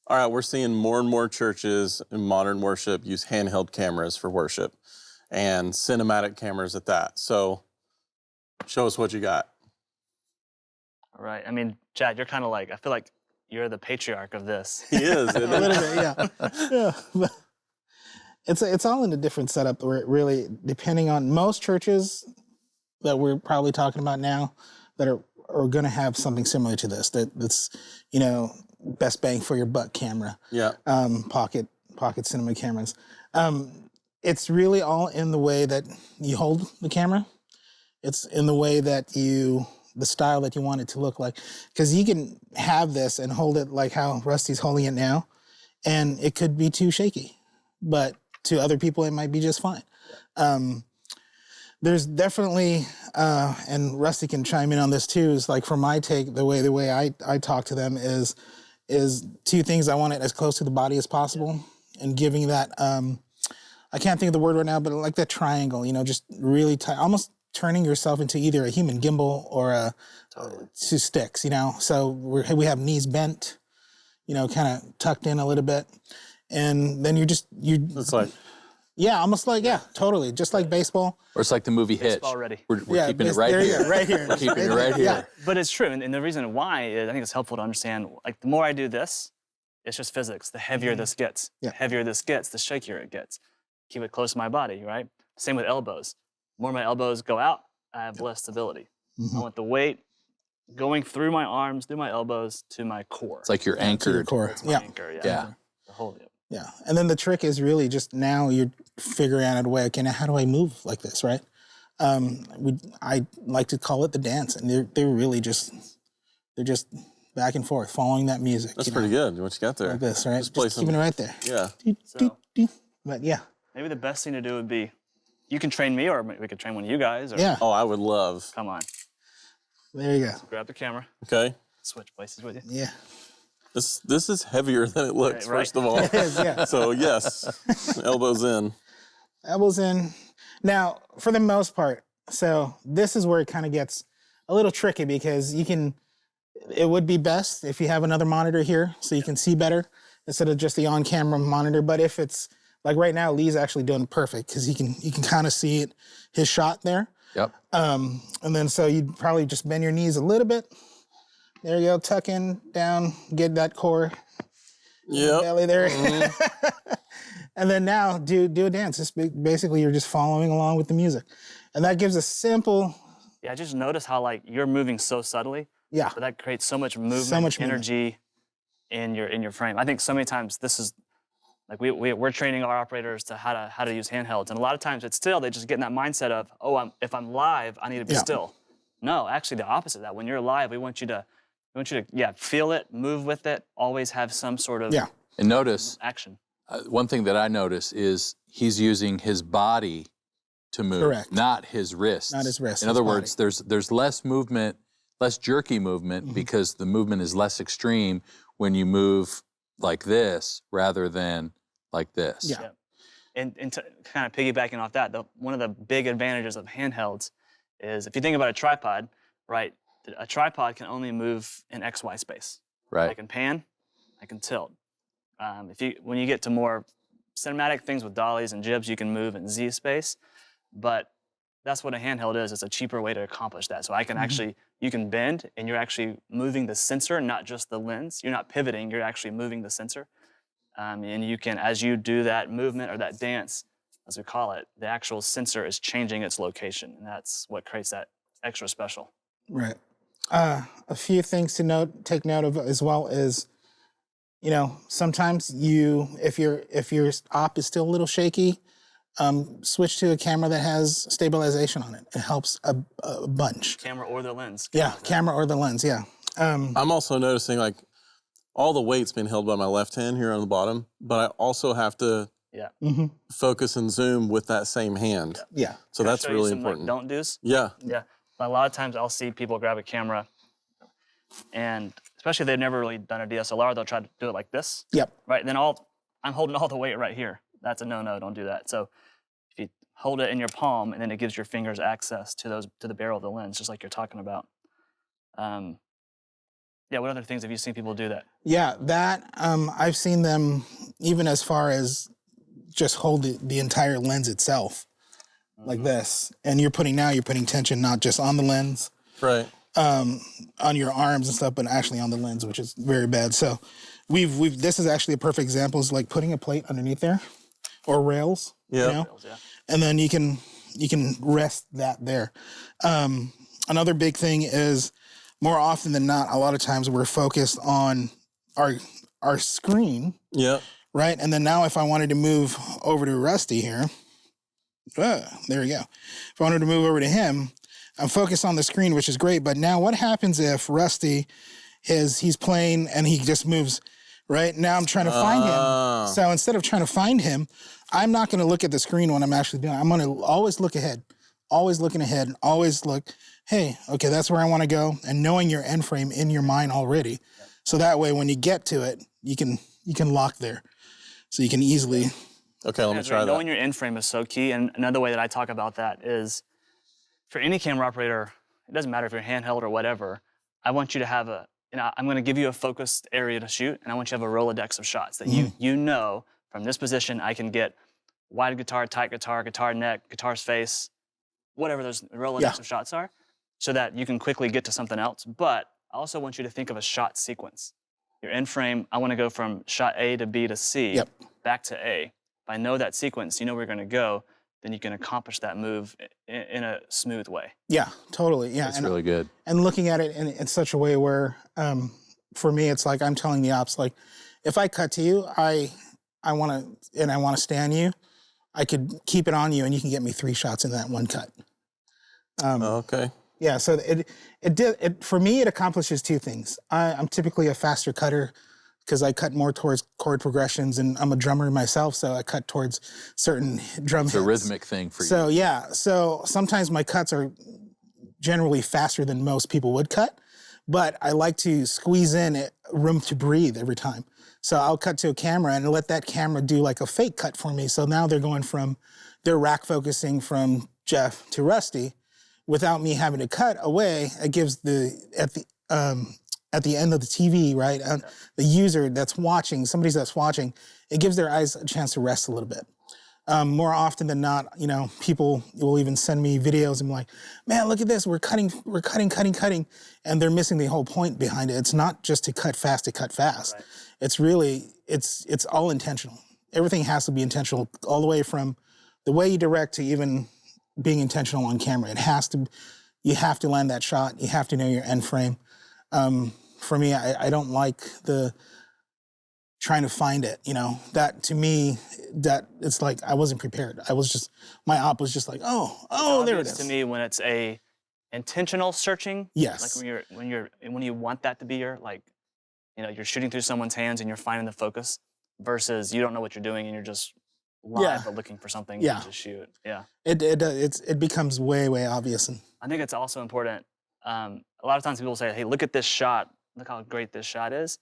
All right, we're seeing more and more churches in modern worship use handheld cameras for worship and cinematic cameras at that. So show us what you got. All right. I mean, Chad, you're kind of like, I feel like you're the patriarch of this. He is, A isn't he? little bit, yeah. Yeah. But it's all in a different setup where it really, depending on most churches that we're probably talking about now that are going to have something similar to this, that's, best bang for your buck camera. Yeah. Pocket cinema cameras. It's really all in the way that you hold the camera. It's in the way that the style that you want it to look like. Because you can have this and hold it like how Rusty's holding it now, and it could be too shaky. But to other people, it might be just fine. There's definitely, and Rusty can chime in on this too, is like from my take, the way I talk to them is two things. I want it as close to the body as possible, and giving that, I can't think of the word right now, but like that triangle, just really tight, almost turning yourself into either a human gimbal or two sticks, So we have knees bent, kind of tucked in a little bit. And then It's like, yeah, almost like, yeah, totally. Just like baseball. Or it's like the movie Hitch. Baseball ready. We're keeping it right there you here. go, right here. We're keeping it right here. Yeah. But it's true. And the reason why is I think it's helpful to understand, like, the more I do this, it's just physics. The heavier this gets. Yeah. The heavier this gets, the shakier it gets. Keep it close to my body, right? Same with elbows. The more my elbows go out, I have less stability. I want the weight going through my arms, through my elbows, to my core. It's like you're To your anchored. core. That's my Yeah. anchor, Yeah. The whole deal. Yeah. And then the trick is really just now you're figuring out a way, okay, now how do I move like this, right? I like to call it the dance, and they're really just back and forth, following that music. that's pretty good. What you got there? Like this, right? Just play Just keeping it right there. Yeah. So- But yeah. Maybe the best thing to do would be, you can train me, or we could train one of you guys. Or, Yeah. Oh, I would love. Come on. There you go. Grab the camera. Okay. Switch places with you. Yeah. This is heavier than it looks, Right. first of all. It is, yeah. So yes, elbows in. Elbows in. Now, for the most part, so this is where it kind of gets a little tricky because it would be best if you have another monitor here so you can see better instead of just the on-camera monitor. But if it's, like right now, Lee's actually doing perfect because you can kind of see his shot there. Yep. And then so you'd probably just bend your knees a little bit. There you go, tuck in, down, get that core. Yep. Belly there. And then now do a dance. It's basically you're just following along with the music. And that gives a simple, Yeah, just notice how, like, you're moving so subtly, yeah, but that creates so much movement, much movement. energy in your frame. I think so many times this is, like, we're training our operators to how to use handhelds, and a lot of times it's still, they just get in that mindset of, oh, if I'm live, I need to be Yeah. still. No, actually the opposite of that. When you're live, we want you to feel it, move with it, always have some sort of yeah, And notice, action. one thing that I notice is he's using his body to move, Correct. not his wrist. Not his wrist, In his other words, there's less movement, less jerky movement because the movement is less extreme when you move like this rather than like this. Yeah. And to kind of piggybacking off that, one of the big advantages of handhelds is, if you think about a tripod, right? A tripod can only move in XY space. I Right. can pan, I can tilt. When you get to more cinematic things with dollies and jibs, you can move in Z space, but that's what a handheld is. It's a cheaper way to accomplish that. So I can actually, you can bend, and you're actually moving the sensor, not just the lens. You're not pivoting, you're actually moving the sensor. And you can, as you do that movement or that dance, as we call it, the actual sensor is changing its location, and that's what creates that extra special. right. A few things to take note of as well is, sometimes if your op is still a little shaky, switch to a camera that has stabilization on it. It helps a bunch. Camera or the lens. Yeah, camera or the lens, yeah. I'm also noticing, like, all the weight's being held by my left hand here on the bottom, but I also have to Yeah. focus and zoom with that same hand. Yeah. So Can I that's show you really some, like, important. don't do's. Yeah. Yeah. A lot of times I'll see people grab a camera, and especially if they've never really done a DSLR, they'll try to do it like this. Yep. Right. Then I'm holding all the weight right here. That's a no-no. Don't do that. So if you hold it in your palm, and then it gives your fingers access to the barrel of the lens, just like you're talking about. Yeah, what other things have you seen people do that? Yeah, that I've seen them even as far as just hold the entire lens itself like this, and you're putting tension not just on the lens, Right. on your arms and stuff, but actually on the lens, which is very bad. So this is actually a perfect example. Is like putting a plate underneath there, or rails, Yeah. you know, Yeah. and then you can rest that there. Another big thing is more often than not, a lot of times we're focused on our screen, Yeah. right? And then now if I wanted to move over to Rusty here, there we go. If I wanted to move over to him, I'm focused on the screen, which is great. But now what happens if Rusty he's playing and he just moves, right? Now I'm trying to find him. So instead of trying to find him, I'm not going to look at the screen when I'm actually doing it. I'm going to always look ahead, always looking ahead, always look, hey, okay, that's where I want to go. And knowing your end frame in your mind already. So that way, when you get to it, you can lock there. So you can easily. Okay, let me That's try right. that. Knowing your end frame is so key. And another way that I talk about that is for any camera operator, it doesn't matter if you're handheld or whatever, I want you to have I'm going to give you a focused area to shoot, and I want you to have a Rolodex of shots that you know from this position I can get wide guitar, tight guitar, guitar neck, guitar's face, whatever those Rolodex of shots are, so that you can quickly get to something else. But I also want you to think of a shot sequence. Your end frame, I want to go from shot A to B to C, back to A. If I know that sequence, you know where you're going to go, then you can accomplish that move in a smooth way. Yeah, totally. Yeah, That's really good. And looking at it in such a way where, for me, it's like I'm telling the ops, like, if I cut to you, I want to stand you, I could keep it on you, and you can get me 3 shots in that one cut. Okay. Yeah, so for me, it accomplishes 2 things. I'm typically a faster cutter because I cut more towards chord progressions, and I'm a drummer myself, so I cut towards certain drum hits. It's a rhythmic thing for you. So yeah, so sometimes my cuts are generally faster than most people would cut, but I like to squeeze in room to breathe every time. So I'll cut to a camera and let that camera do like a fake cut for me. So now they're rack focusing from Jeff to Rusty without me having to cut away. It gives at the end of the TV, right? The user that's watching, it gives their eyes a chance to rest a little bit. More often than not, people will even send me videos and be like, man, look at this, we're cutting, and they're missing the whole point behind it. It's not just to cut fast. Right. It's really, it's all intentional. Everything has to be intentional, all the way from the way you direct to even being intentional on camera. You have to land that shot. You have to know your end frame. For me, I don't like the trying to find it, that to me, that it's like I wasn't prepared. My op was just like, oh, there it is. To me, when it's a intentional searching, yes, like when you want that to be your, like, you're shooting through someone's hands and you're finding the focus, versus you don't know what you're doing and you're just live but looking for something to just shoot. Yeah, it becomes way, way obvious. And I think it's also important. A lot of times people say, hey, look at this shot. Look how great this shot is.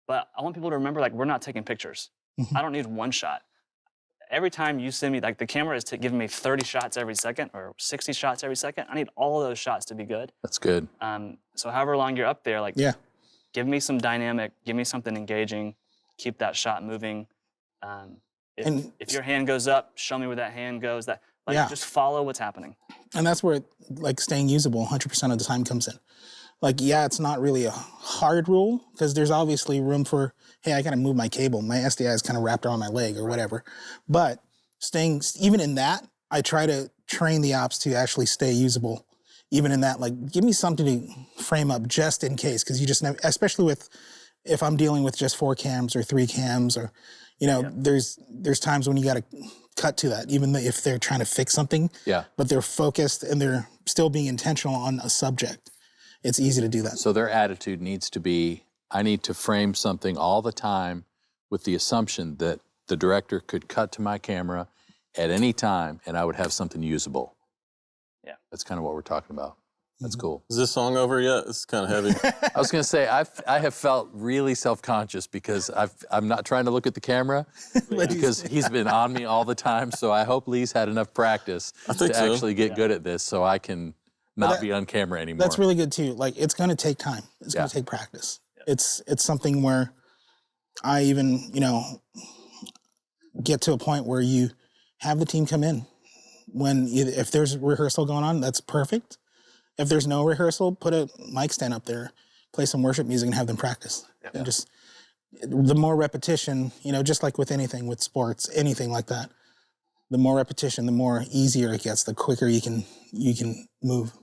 But I want people to remember, like, we're not taking pictures. I don't need one shot. Every time you send me, like, the camera is giving me 30 shots every second or 60 shots every second. I need all of those shots to be good. That's good. So however long you're up there, like, give me some dynamic, give me something engaging, keep that shot moving. If your hand goes up, show me where that hand goes. Just follow what's happening. And that's where, like, staying usable 100% of the time comes in. Like, it's not really a hard rule because there's obviously room for, hey, I gotta move my cable. My SDI is kind of wrapped around my leg or whatever. But even in that, I try to train the ops to actually stay usable. Even in that, like, give me something to frame up just in case, because you just never, especially if I'm dealing with just 4 cams or 3 cams or, there's times when you gotta cut to that, even if they're trying to fix something, but they're focused and they're still being intentional on a subject. It's easy to do that. So their attitude needs to be, I need to frame something all the time with the assumption that the director could cut to my camera at any time and I would have something usable. Yeah. That's kind of what we're talking about. That's cool. Is this song over yet? It's kind of heavy. I was going to say, I have felt really self-conscious because I'm not trying to look at the camera because he's been on me all the time. So I hope Lee's had enough practice to actually get good at this so I can not be on camera anymore. That's really good too. Like, it's going to take time. It's going to take practice. Yeah. It's something where I even, get to a point where you have the team come in. If there's rehearsal going on, that's perfect. If there's no rehearsal, put a mic stand up there, play some worship music, and have them practice. Yep. And just the more repetition, just like with anything, with sports, anything like that, the more repetition, the more easier it gets, the quicker you can move.